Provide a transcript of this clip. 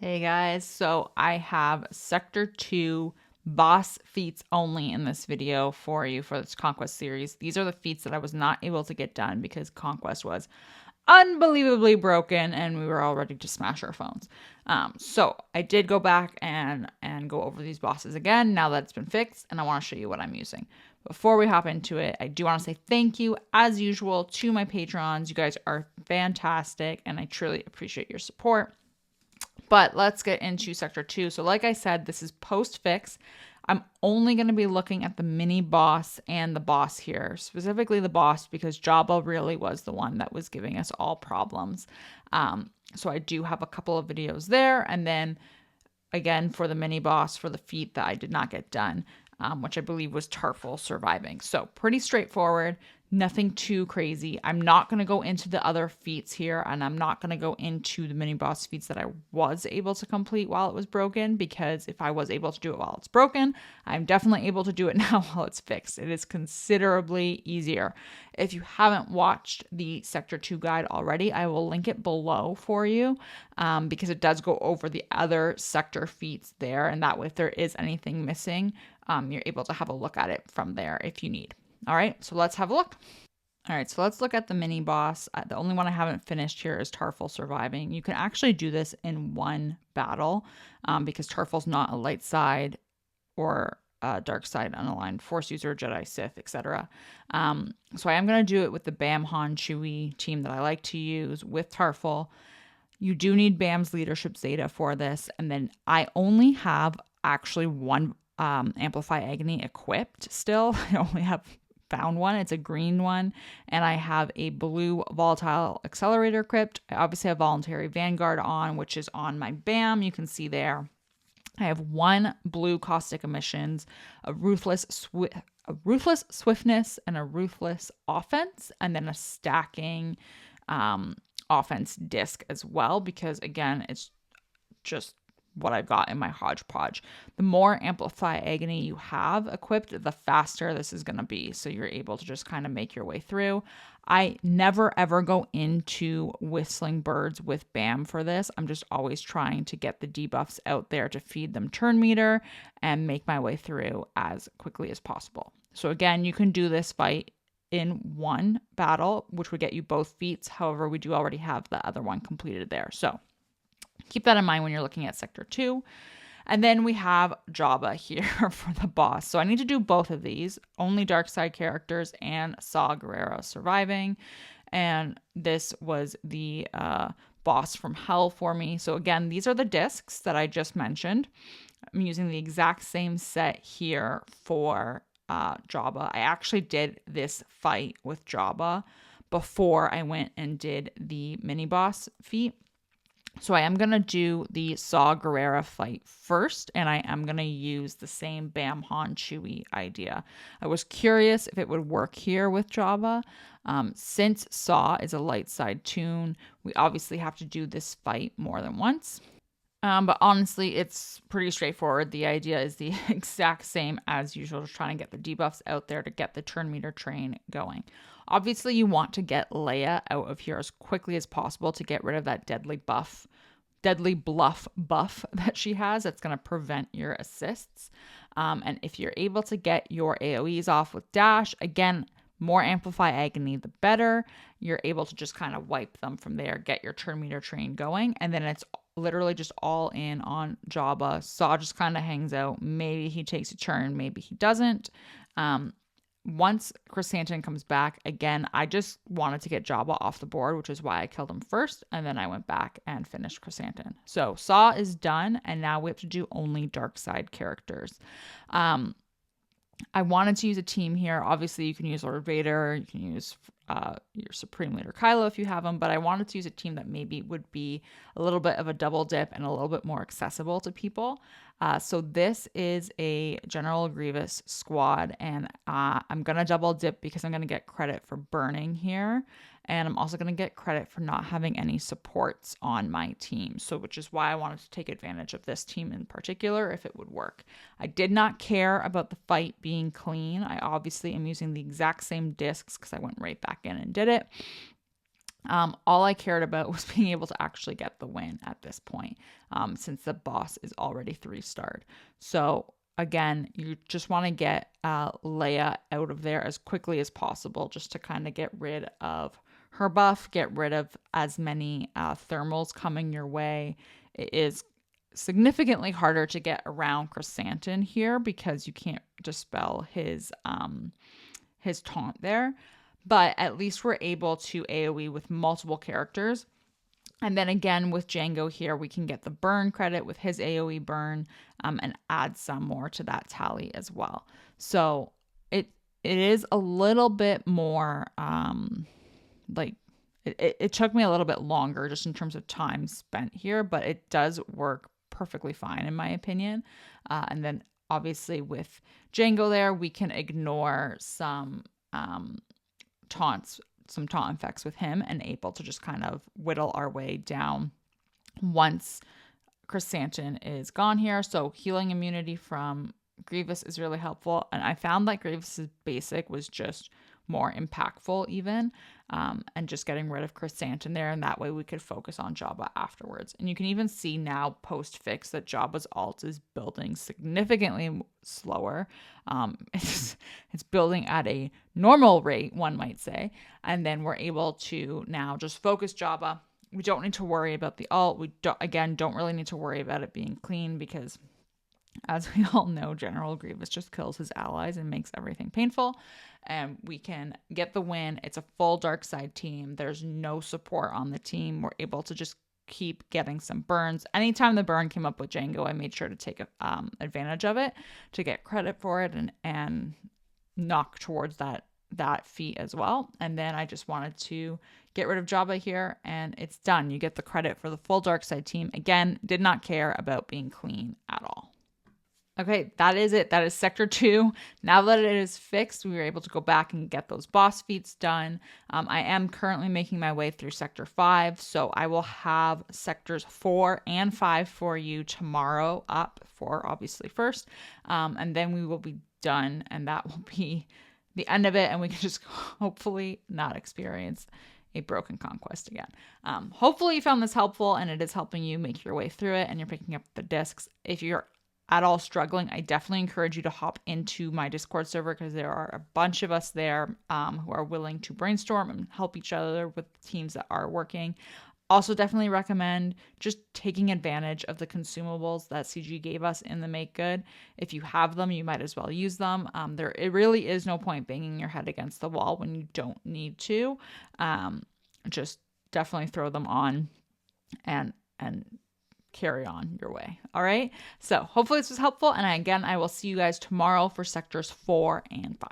Hey guys, so I have Sector 2 boss feats only in this video for you for this Conquest series. These are the feats that I was not able to get done because Conquest was unbelievably broken and we were all ready to smash our phones. So I did go back and go over these bosses again now that it's been fixed, and I want to show you what I'm using. Before we hop into it, I do want to say thank you, as usual, to my patrons. You guys are fantastic and I truly appreciate your support. But let's get into Sector 2. So like I said, this is post-fix. I'm only going to be looking at the mini boss and the boss here, specifically the boss, because Jabba really was the one that was giving us all problems. So I do have a couple of videos there. And then again, for the mini boss, for the feat that I did not get done, which I believe was Tarrful surviving. So pretty straightforward. Nothing too crazy. I'm not going to go into the other feats here, and I'm not going to go into the mini boss feats that I was able to complete while it was broken, because if I was able to do it while it's broken, I'm definitely able to do it now while it's fixed. It is considerably easier. If you haven't watched the Sector 2 guide already, I will link it below for you, because it does go over the other sector feats there, and that way if there is anything missing, you're able to have a look at it from there if you need. All right, so let's have a look. All right, so let's look at the mini boss. The only one I haven't finished here is Tarrful surviving. You can actually do this in one battle, because Tarrful's not a light side or dark side unaligned Force user, Jedi, Sith, etc. So I am going to do it with the Bam Han Chewie team that I like to use with Tarrful. You do need Bam's leadership Zeta for this, and then I only have actually one Amplify Agony equipped still. I only have found one. It's a green one, and I have a blue Volatile Accelerator equipped. I obviously have Voluntary Vanguard on, which is on my BAM. You can see there. I have one blue Caustic Emissions, a Ruthless Swiftness, and a Ruthless Offense, and then a stacking offense disc as well, because again, it's just what I've got in my hodgepodge. The more Amplify Agony you have equipped, the faster this is going to be. So you're able to just kind of make your way through. I never ever go into Whistling Birds with BAM for this. I'm just always trying to get the debuffs out there to feed them turn meter and make my way through as quickly as possible. So again, you can do this fight in one battle, which would get you both feats. However, we do already have the other one completed there. So keep that in mind when you're looking at Sector 2. And then we have Jabba here for the boss. So I need to do both of these, only dark side characters and Saw Gerrera surviving. And this was the boss from hell for me. So again, these are the discs that I just mentioned. I'm using the exact same set here for Jabba. I actually did this fight with Jabba before I went and did the mini boss feat. So I am going to do the Saw Gerrera fight first, and I am going to use the same Bam Han Chewie idea. I was curious if it would work here with Jabba. Since Saw is a light side tune, we obviously have to do this fight more than once. But honestly, it's pretty straightforward. The idea is the exact same as usual, just trying to get the debuffs out there to get the turn meter train going. Obviously, you want to get Leia out of here as quickly as possible to get rid of that deadly bluff buff that she has. That's going to prevent your assists. And if you're able to get your AoEs off with Dash, again, more Amplify Agony, the better. You're able to just kind of wipe them from there, get your turn meter train going, and then it's literally just all in on Jabba. Saw just kind of hangs out. Maybe he takes a turn, maybe he doesn't. Once Chrysanthemum comes back, again, I just wanted to get Jabba off the board, which is why I killed him first, and then I went back and finished Chrysanthemum. So Saw is done, and now we have to do only dark side characters. I wanted to use a team here. Obviously, you can use Lord Vader, you can use your Supreme Leader Kylo if you have him, but I wanted to use a team that maybe would be a little bit of a double dip and a little bit more accessible to people. So this is a General Grievous squad, and I'm going to double dip because I'm going to get credit for burning here. And I'm also going to get credit for not having any supports on my team. So, which is why I wanted to take advantage of this team in particular, if it would work. I did not care about the fight being clean. I obviously am using the exact same discs because I went right back in and did it. All I cared about was being able to actually get the win at this point, since the boss is already 3-starred. So again, you just want to get Leia out of there as quickly as possible, just to kind of get rid of her buff, get rid of as many thermals coming your way. It is significantly harder to get around Chrysanthemum here because you can't dispel his taunt there. But at least we're able to AoE with multiple characters. And then again, with Django here, we can get the burn credit with his AoE burn, and add some more to that tally as well. So it is a little bit more like it took me a little bit longer just in terms of time spent here, but it does work perfectly fine in my opinion. And then obviously with Django there, we can ignore some taunt effects with him and able to just kind of whittle our way down once Chrysanthemum is gone here. So healing immunity from Grievous is really helpful. And I found that Grievous's basic was just more impactful even, and just getting rid of Chrysanthemum there. And that way we could focus on Jabba afterwards. And you can even see now post-fix that Jabba's ult is building significantly slower. It's building at a normal rate, one might say. And then we're able to now just focus Jabba. We don't need to worry about the ult. We don't really need to worry about it being clean because, as we all know, General Grievous just kills his allies and makes everything painful. And we can get the win. It's a full dark side team. There's no support on the team. We're able to just keep getting some burns. Anytime the burn came up with Django, I made sure to take advantage of it to get credit for it and knock towards that feat as well. And then I just wanted to get rid of Jabba here, and it's done. You get the credit for the full dark side team. Again, did not care about being clean at all. Okay, that is it. That is Sector 2. Now that it is fixed, we were able to go back and get those boss feats done. I am currently making my way through Sector 5, so I will have Sectors 4 and 5 for you tomorrow up, 4 obviously first, and then we will be done, and that will be the end of it, and we can just hopefully not experience a broken Conquest again. Hopefully you found this helpful, and it is helping you make your way through it, and you're picking up the discs. If you're at all struggling, I definitely encourage you to hop into my Discord server because there are a bunch of us there who are willing to brainstorm and help each other with teams that are working. Also, definitely recommend just taking advantage of the consumables that CG gave us in the Make Good. If you have them, you might as well use them. It really is no point banging your head against the wall when you don't need to. Just definitely throw them on and carry on your way. All right. So hopefully this was helpful. And I will see you guys tomorrow for Sectors 4 and 5.